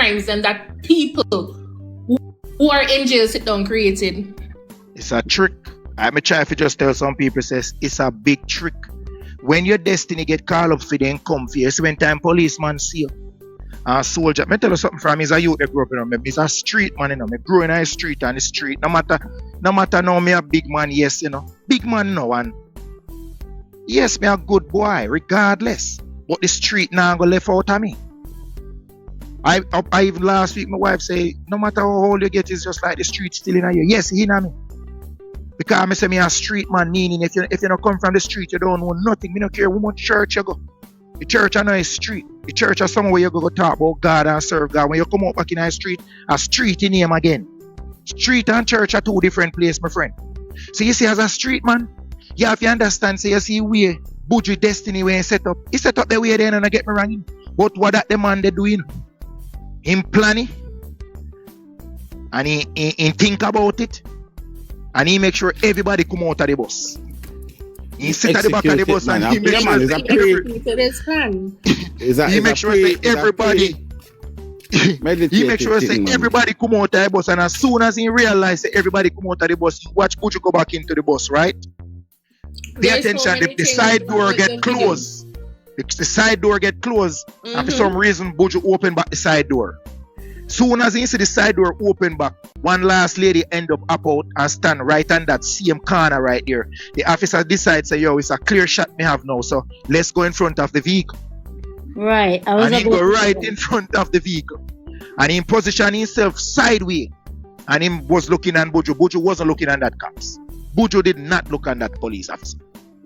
crimes than that people who are in jail sit down created. It's a trick. I'm trying to just tell some people says it's a big trick. When your destiny get called up for them come for you, it's when time policeman see you. A soldier, me tell you something from he's a youth that grew up, he's a street man, me grew in a street and the street. No matter now me a big man, yes, big man no, and yes, me a good boy, regardless. But the street now go left out of me. I even last week my wife say, no matter how old you get, it's just like the street still in you. Yes, he in me. Because I say me a street man, meaning if you don't come from the street, you don't know nothing. Me don't care how much church you go. The church is not a street. The church is somewhere you go talk about God and serve God. When you come out back in a street in name again. Street and church are two different places, my friend. So you see, as a street man, you have to understand, so you see where Buju destiny when he set up. He set up the way then and I get me wrong. But what that the man they doing? Him planning and he think about it and he make sure everybody come out of the bus. He sit at the back of the bus and he make sure he make sure say everybody he make sure say everybody come out of the bus, and as soon as he realize that everybody come out of the bus, he watch Buju go back into the bus, right? Pay attention, the side door get closed. The side door get closed and for some reason Buju open back the side door. Soon as he see the side door open back, one last lady end up out and stand right on that same corner right there. The officer decides, say, yo, it's a clear shot me have now, so let's go in front of the vehicle. Right. And he go right in front of the vehicle. And he position himself sideways. And he was looking at Buju. Buju wasn't looking at that cops. Buju did not look at that police officer.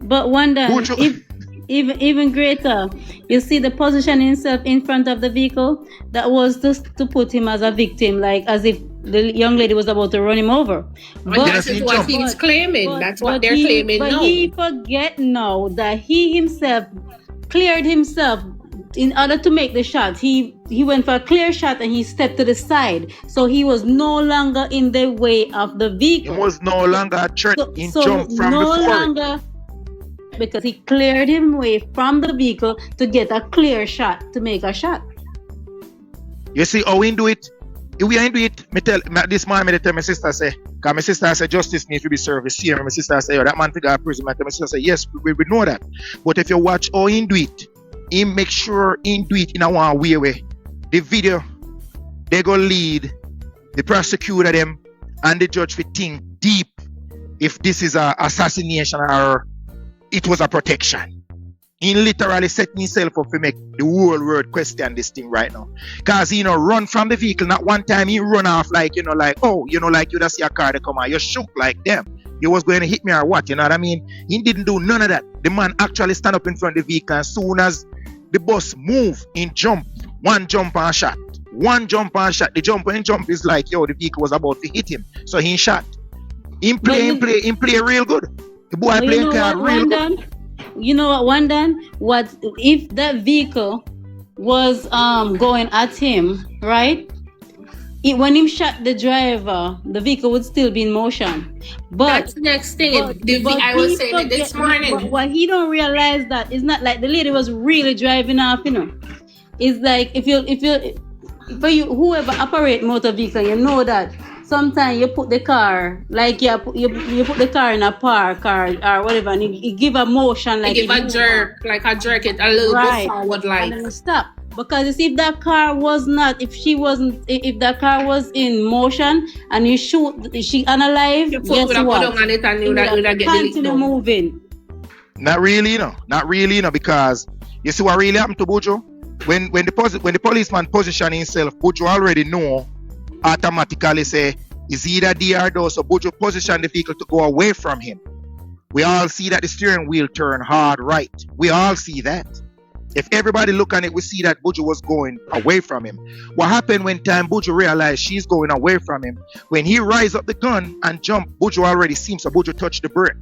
But wonder if even greater, you see the position himself in front of the vehicle, that was just to put him as a victim, like as if the young lady was about to run him over. But that's what he's claiming. That's what they're claiming now. But he forget now that he himself cleared himself in order to make the shot. He went for a clear shot and he stepped to the side. So he was no longer in the way of the vehicle. He was no longer a threat. He jumped from no before longer, because he cleared him away from the vehicle to get a clear shot, to make a shot. You see how we do it? If we ain't do it, this man me tell my sister say, because my sister say justice needs to be served. See, my sister say, oh, that man figure out prison. My sister say, yes, we know that. But if you watch how he do it, he make sure he do it in a one way. The video, they go lead the prosecutor them and the judge for think deep if this is a assassination or it was a protection. He literally set himself up to make the whole world question this thing right now. Because he run from the vehicle, not one time he run off like, like you just see a car that come out, you shook like them. You was going to hit me or what, you know what I mean? He didn't do none of that. The man actually stand up in front of the vehicle, as soon as the bus move, in jump, one jump and shot. One jump and shot. The jump and jump is like, the vehicle was about to hit him. So he shot. He play real good. The boy playing card real good. You know what, Wandan? What if that vehicle was going at him, right? When him shot the driver, the vehicle would still be in motion. But that's the next thing. I was saying it this morning. But what he don't realize that it's not like the lady was really driving off, It's like if you whoever operate motor vehicle, you know that sometimes you put the car, like you put the car in a park or whatever, and it give a motion, like give a jerk, it a little bit forward, like. And then stop. Because if that car was not, if that car was in motion and you shoot, she unalive, guess what? Continue moving. Not really, because you see what really happened to Buju? When the policeman position himself, Buju already know automatically say is either there or though, so Buju position the vehicle to go away from him. We all see that the steering wheel turn hard right. We all see that. If everybody look at it, we see that Buju was going away from him. What happened when time Buju realized she's going away from him? When he rise up the gun and jump, Buju already seems, so Buju touched the brake.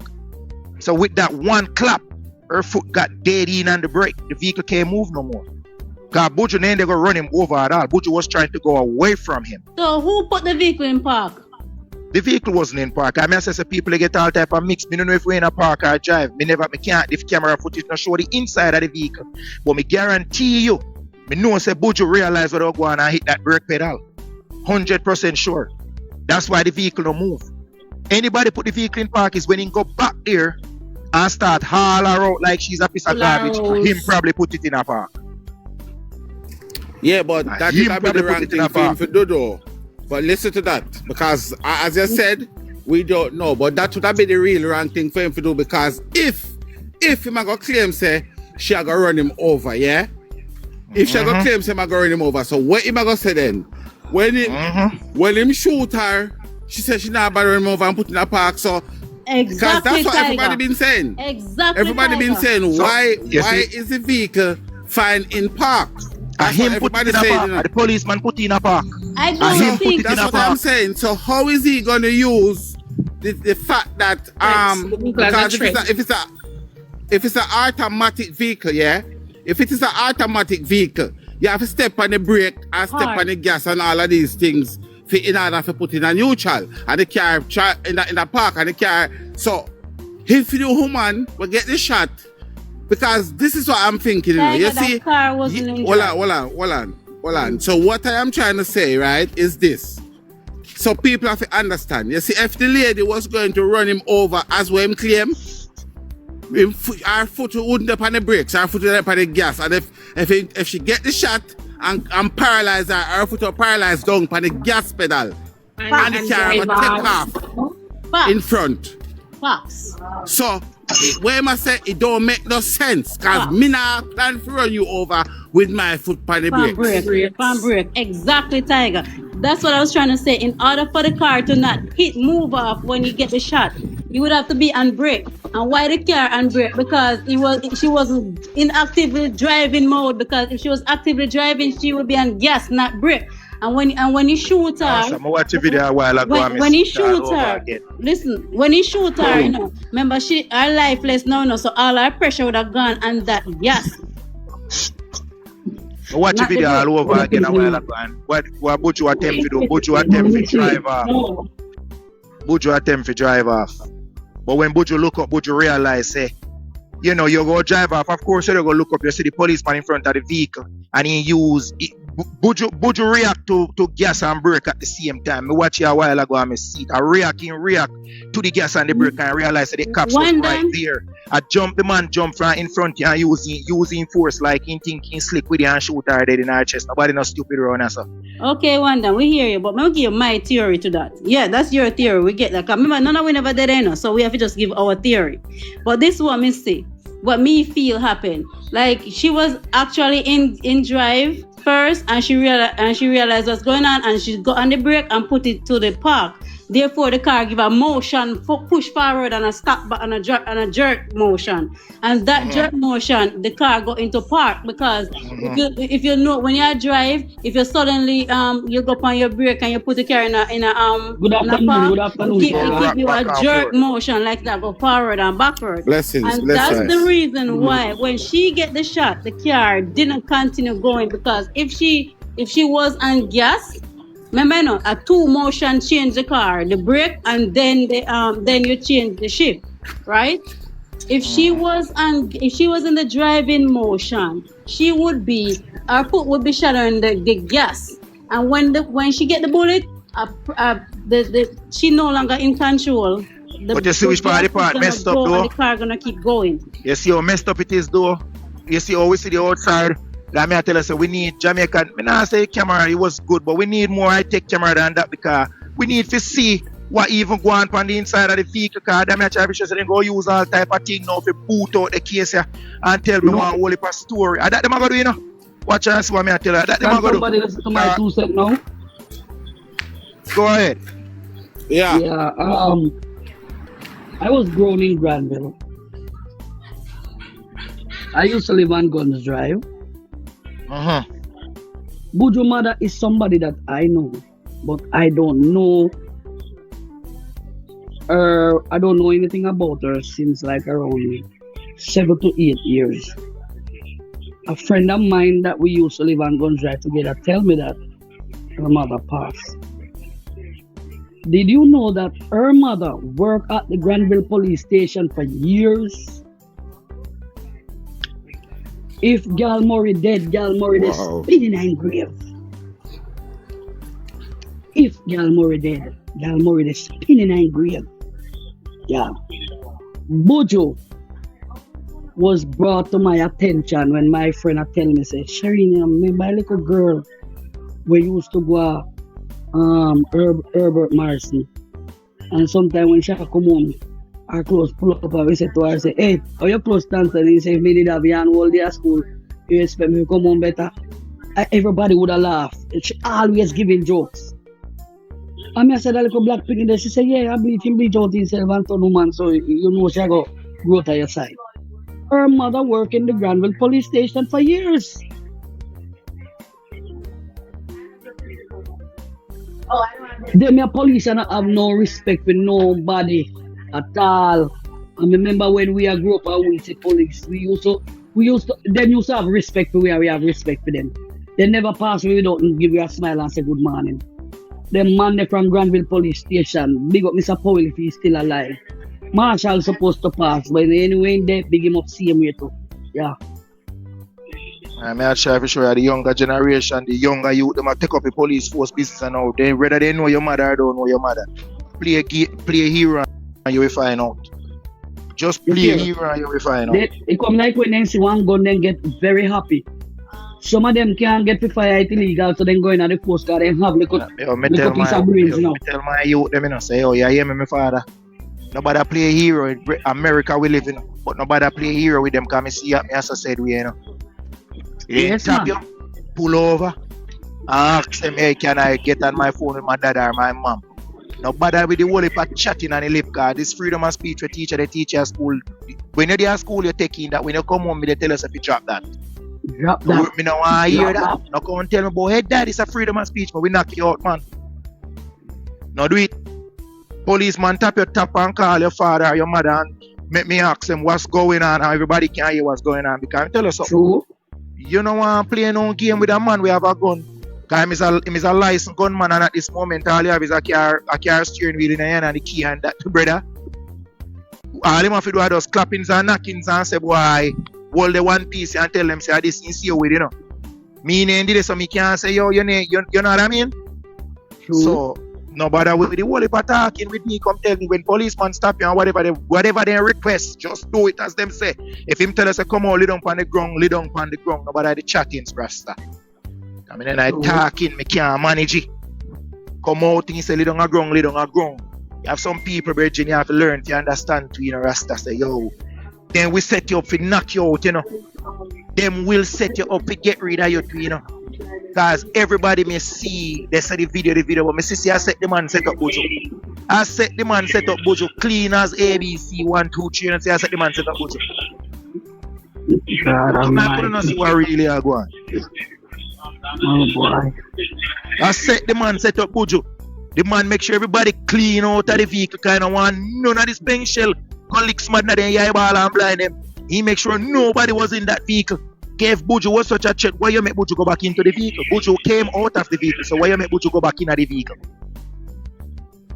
So with that one clap, her foot got dead in on the brake. The vehicle can't move no more. Because Buju then they go run him over at all. Buju was trying to go away from him. So who put the vehicle in park? The vehicle wasn't in park. I say people get all type of mix. I don't know if we're in a park or drive. Me can't, if camera footage not show the inside of the vehicle. But me guarantee you, Me know say Buju realize what I go on and hit that brake pedal. 100% sure. That's why the vehicle don't move. Anybody put the vehicle in park is when he go back there and start haul her out like she's a piece of garbage. Him probably put it in a park. Yeah, but that him could be the probably put wrong it in thing a for him park. to do though. But listen to that, because as I said, we don't know. But that would have been the real wrong thing for him to do, because if him a go claim say she a go run him over, yeah? If she a go claim say him a go run him over, so what him a go say then? When him shoot her, she said she not about to run him over and put in a park, so because Exactly, that's what Tiger. everybody been saying. Exactly. Everybody been Tiger. saying, So, why you see- is the vehicle fine in park? And That's what him put it everybody in a saying. park. You know. And the policeman put it in a park. I him don't put think it in That's a what I'm park. saying. So how is he gonna use the fact that because if it's an automatic vehicle, yeah? If it is an automatic vehicle, you have to step on the brake and step Hard. on the gas and all of these things in order to put in a neutral. And the car in the park and the car. So if the woman will get the shot, because this is what I'm thinking, you know. Tiger, You that see, car wasn't in hold drive. on. So what I am trying to say, right, is this. So people have to understand. You see, if the lady was going to run him over as well him claim, her foot wouldn't up on the brakes, her foot would up on the gas. And if she get the shot and paralyze her foot will paralyze down on the gas pedal. And the car will take off in front. Facts. So, where I say it don't make no sense, because me not plan to run you over with my foot on the Palm brakes. break. Palm break. Exactly, Tiger. That's what I was trying to say. In order for the car to not move off when you get the shot, you would have to be on brake. And why the car on brake? Because she wasn't in actively driving mode. Because if she was actively driving, she would be on gas, not brake. And when you shoot her, Awesome. I watched a video a while ago. and when me he see it all shoot over her, again. listen, when he shoot her, you know, remember her lifeless now, so all her pressure would have gone on that gas. I watch a Not the video brake. all over again a while ago. And what Buju attempt to do? Buju attempt to drive off. Buju attempt to drive off. But when Buju look up, Buju realize, say, you know, you go drive off. Of course, you go look up. You see the policeman in front of the vehicle, and he use it. Buju react to gas and brake at the same time. I watch it a while ago and I see it. I react to the gas and the brake and realize that the cops was right there. The man jump from in front and using force like in thinking slick with it and shoot her dead in her chest. Nobody no stupid around us. Okay, Wanda, we hear you, but I'll give you my theory to that. Yeah, that's your theory. We get that. 'Cause remember, none of we never did enough, so we have to just give our theory. But this is what me see, what me feel happened. Like she was actually in drive first, and she realized what's going on, and she got on the brake and put it to the park. Therefore, the car give a motion, push forward and a stop back and a jerk motion. And that jerk motion, the car go into park because if you know when you drive, if you suddenly you go on your brake and you put the car in a Good afternoon. it give you a Back jerk and motion like that, go forward and backward. Blessings, And blessings. that's the reason why when she get the shot, the car didn't continue going, because if she was on gas, remember, you know, a two motion change the car, the brake, and then you change the shift, right? If she was in the driving motion, her foot would be shadowing the gas, and when she get the bullet, she no longer in control. But you see which part of the part messed up though? The car gonna keep going. You see how messed up it is though? You see how we see the outside? Let me tell you, so we need Jamaican. I not say camera, it was good, but we need more high-tech camera than that, because we need to see what even go on the inside of the vehicle. Because them they go use all type of thing now to boot out the case here and tell me one whole heap of story. And that them are going to do, you know. Watch and see what I tell you. That them are going to Somebody listen to my 2 cents now. Go ahead. Yeah. Yeah. I was grown in Granville. I used to live on Guns Drive. Buju mother is somebody that I know, but I don't know her. I don't know anything about her since like around 7 to 8 years. A friend of mine that we used to live on Guns Drive together tell me that her mother passed. Did you know that her mother worked at the Granville police station for years? If Gal Murray dead, Gal Murray is Wow. spinning in grave. If Gal Murray dead, Gal Murray is spinning in grave. Yeah. Bojo was brought to my attention when my friend had tell me, say, Shireen, you remember a little girl we used to go Herbert Marcy. And sometimes when she come home, our clothes pull up and we say to her, say, hey, how your clothes dance? And he say, if me did have you on all day at school, you expect me to come home better. Everybody would have laughed. She always giving jokes. And I said, that little black pig in there, she said, yeah, I bleach out himself and turn woman, so you know she go grow to your side. Her mother worked in the Granville police station for years. Them police and have no respect for nobody at all. I remember when we grew up and we see police, them used to have respect for we have respect for them. They never pass me without give you a smile and say good morning. Them man they from Granville police station, big up Mr. Powell if he's still alive. Marshall supposed to pass, but anyway in there, big him up same way too. Yeah. I'm not sure if sure the younger generation, the younger youth, them take up the police force business and all. They whether they know your mother or don't know your mother. Play a hero and you will find out. Just play a hero and you will find out. It come like when they see one gun, then get very happy. Some of them can't get to fire it illegal, so then go in at the coast guard and have little piece of brains, you know. Tell my youth them, you know, say, oh, yeah, hear me, my father. Nobody play a hero in America we live in, but nobody play a hero with them because I see me as I said, we, you know. Yes, tap man. you, pull over, ask them, hey, can I get on my phone with my dad or my mom? Nobody with the whole heap of chatting on the lip card. This freedom of speech we teach at school. When you're there at school, you're taking that. When you come home, they tell us if you drop that. Drop that. Me no want to hear that. No come and tell me about, hey, dad, it's a freedom of speech, but we knock you out, man. No do it. Policeman tap your tap and call your father or your mother and make me ask them what's going on and everybody can hear what's going on. Because I tell you something. True. You don't want to play no game with a man we have a gun. Because him is a licensed gunman and at this moment all you have is a car steering wheel in the hand and the key and that, brother. All him have to do are just clappings and knockings and say, boy, hold the one piece and tell them, say, this is your with, you know. Me name did it so me can't say, yo, you know what I mean? True. So, nobody with the whole heap of talking with me, come tell me when policeman stop you and whatever they request, just do it as them say. If him tell us to come out, lay down on the ground, nobody the chattings, Rasta. I mean, then I talking, me can't manage it. Come out and say, lay down on the ground. You have some people, Virgin, you have to learn to understand to, you know, Rasta say, yo. Then we set you up to knock you out, you know. Them will set you up to get rid of you, you know. Because everybody may see, they say the video, but me see I set the man set up Bojo. I set the man set up Bojo clean as ABC 1, 2, 3 and say I set the man set up Bojo. God, I'm not going to see what really are going. Oh boy. I set the man set up Bojo. The man make sure everybody clean out of the vehicle, kind of want none of this pen shell. Colleagues mad than your eyeball and blind them. He make sure nobody was in that vehicle. If Bojo was such a threat, why you make Bojo go back into the vehicle? Bojo came out of the vehicle, so why you make Bojo go back into the vehicle?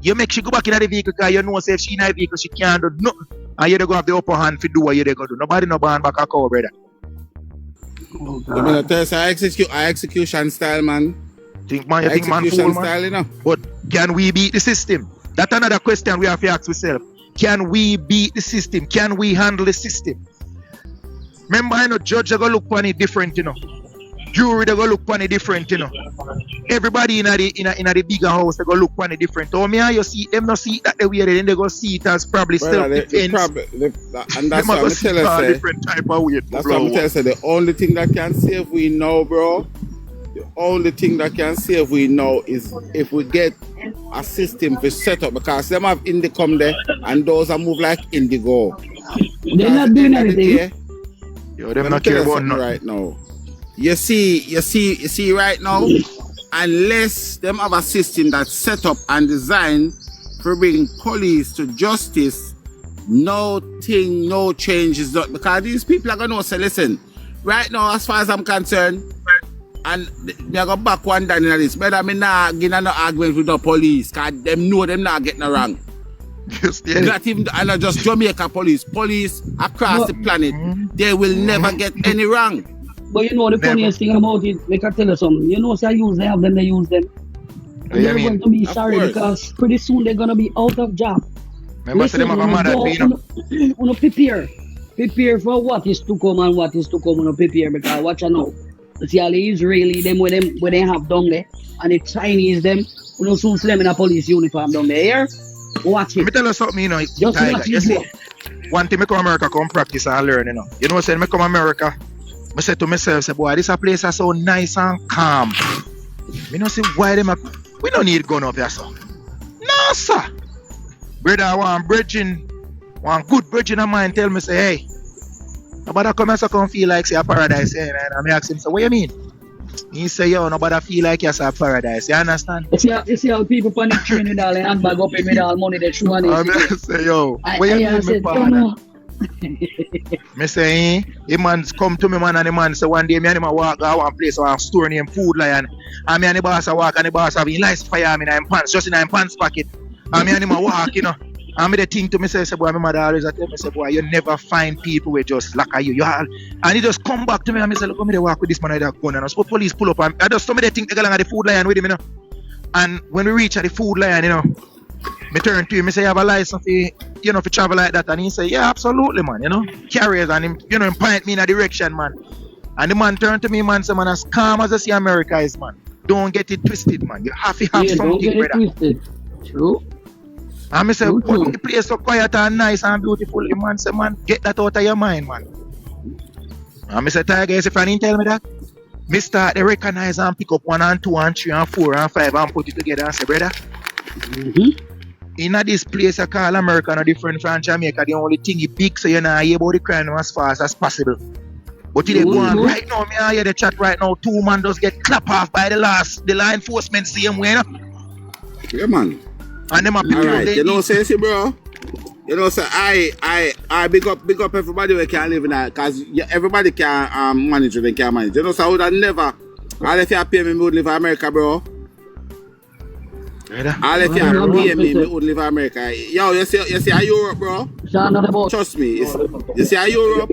You make she go back into the vehicle because you know if she in the vehicle, she can't do nothing. And you're going to have the upper hand to do what you're going to do. Nobody no ban back a cow, brother. Oh, You mean to tell us execution style, man? Think man, you think man Execution fool, man? style, you know? But can we beat the system? That's another question we have to ask ourselves. Can we beat the system? Can we handle the system? Remember, I know judge they go look upon it different, you know. Jury they go look upon it different, you know. Everybody in the bigger house they go look upon it different. Oh, me and you see them not see it that way, then they go see it as probably self-defense. And that's what I'm tell you, say. Different type of way. That's what I'm tell you, say. The only thing that can save we now, bro. The only thing that can save we now is if we get a system to set up, because them have Indicom there and those are move like Indigo. They're not doing anything. Yo, them not care about nothing right now. You see right now, unless them have a system that's set up and designed for bringing police to justice, no change is done. Because these people are gonna say, listen, right now, as far as I'm concerned, and they go back one down in this, but I mean not getting no argument with the police, because them know them not getting no wrong. Not even and not just Jamaica police across the planet, they will never get any wrong. But you know the Never. funniest thing about it, like I tell you something. You know, say they have them, they use them. What you They're mean? going to be Of sorry course. because pretty soon they're gonna be out of job. Remember, say them have a mother to, you know. Uno prepare. Prepare for what is to come and what is to come. Uno prepare because watch out now. You see all the Israeli them where they have down there and the Chinese them, uno soon see them in a police uniform down there. Here, watch Let me it. tell you something, you know, Just Tiger. watch You it see, go. one thing I come America, come practice and learn, you know. You know what I'm saying? I come America, I say to myself, say, boy, this a place that's so nice and calm. Me not see why them we don't need gun up here, sir. No, sir. Brother, one good bridging of mine tell me, say, hey, nobody come here so come feel like say a paradise, eh? And I ask him, say, what you mean? He say, yo, nobody feel like you're a paradise. You understand? You see how people panic train with all the handbag up with all money they show on I it. say, yo, I what you mean, me said, father? no. Me say, the man come to me, man, and the man say one day me and him a walk go one place or a store named Food Lion. And me and the boss a walk and the boss have him lights fire me in him pants, just in him pants pocket. And me and him a walk, you know. And me the thing to me say, boy, my mother always tell me, say, boy, you never find people who just look at you. And he just come back to me and me say, look, me they walk with this man with that gun. And I suppose police pull up and I just told me they think they go along at the Food Lion with him, you know. And when we reach at the Food Lion, you know, me turn to him, me say, you have a license for, you know, for travel like that. And he say, yeah, absolutely, man, you know. Carriers and him, you know, him point me in a direction, man. And the man turned to me, man, say, man, as calm as I see America is, man. Don't get it twisted, man. You have to have Yeah, don't something, get it brother. twisted. True. And me say, True, what true. the place so quiet and nice and beautiful. The man say, man, get that out of your mind, man. And me say, Tiger, if I didn't tell me that, me start to recognize and pick up 1 and 2 and 3 and 4 and 5 and put it together and say, brother, Mm-hmm. in this place I call America no different from Jamaica. The only thing is big, so you know hear about the crime as fast as possible. But if they go on right now, me I hear the chat right now, 2 man just get clapped off by the law enforcement same way, you know? Yeah, man. And them a pick All up right. the You know, say, bro. You know, say I big up everybody we can live in that because everybody can manage and can manage. You know, so I would have never. All if you pay me, would live in America, bro. brother. All if you pay me, would live in America. Yo, you see a Europe, bro. Trust me. You see a Europe,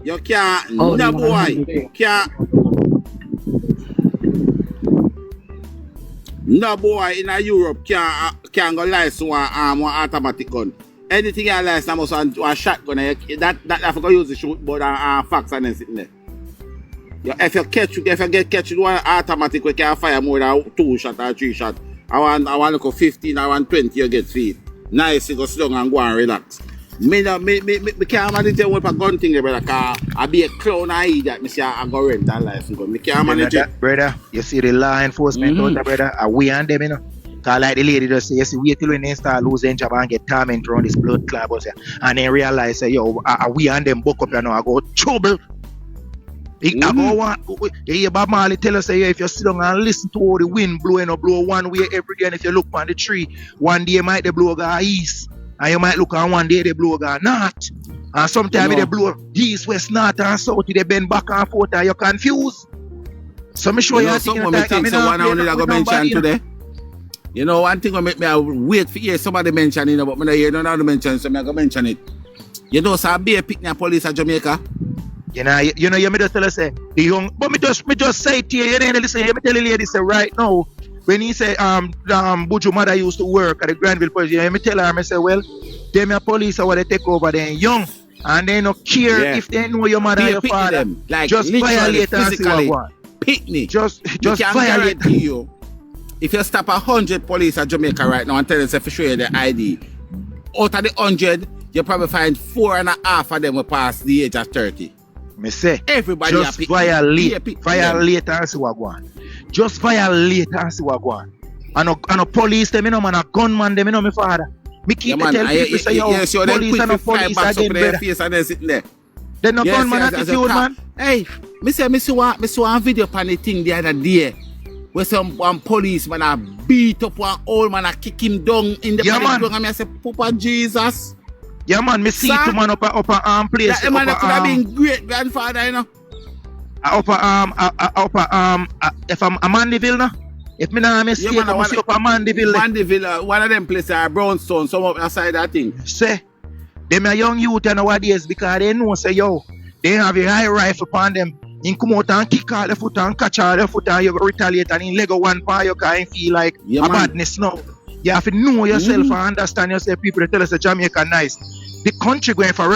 you can't, no boy, can't. No boy in a Europe can go license one automatic gun. Anything you license must have a shotgun. That I forgot use the shoot, but facts and then sitting there. If you get catch with one automatic, we can fire more than 2 shots or 3 shots. I want to go 15, I want 20, you get feed. Nice, you go sit down and go and relax. Me can't manage it with a gun thing, brother, because I be a clown and idiot. Me say I go rent that license gun. Me can't manage it. That, brother, you see the law enforcement out there, brother, are we and them, you know. Cause like the lady just say, you see, wait till when they start losing job and get torment around this blood club, and then realize, say, yo, are we and them buck up, you know, I go trouble. I go one, you hear Bob Marley tell us, say, if you sit down and listen to all the wind blowing or blow one way every day, and if you look on the tree, one day might they blow go east, and you might look on one day they blow go north, and sometimes they blow east, west, north, and south, they bend back and forth, and you're confused. So me show you Something me think so one I go mention today. You know, one thing will make me wait for hear somebody mention, you know, but me not hear none of the mention, so I go mention it. You know, so I be a picnic police at Jamaica. You know, you me just tell us say the young, but me just say it to you, you know, listen, me tell the lady say right now, when he say Buju mother used to work at the Granville police, you know, me tell her, me say, well, them your police are what they take over, they young, and they don't care if they know your mother and your father. Them, like just violate and see what want. Picnic. Just violate you. If you stop 100 police at Jamaica right now and tell them to show you the ID, out of the 100, you probably find 4.5 of them will pass the age of 30. Me say, everybody just violate and see what go on. Just violate and see what go on. And a police them, you know, man, a gunman them, you know, my father. Me keep tell people say, yo, police and a police again, brother. Face and then sitting there. They no gunman attitude, man. Hey, me saw a video on the thing the other day where some policeman a beat up one old man and kick him down in the ground, and I say, Papa Jesus. Yeah, man, me see two man up a place. That man could have been great grandfather, you know. If I'm a Mandeville, no? If me not mistake, I must see up a Mandeville. Mandeville, one of them places are Brownstone, some up outside that thing. Say, them a young youth nowadays because they know, say, yo, they have a high rifle upon them. He come out and kick all the foot and catch all the foot and you go retaliate and he leg go one part you can feel like Yeah, a man. badness now. You have to know yourself and understand yourself. People that tell us that Jamaica nice. The country going for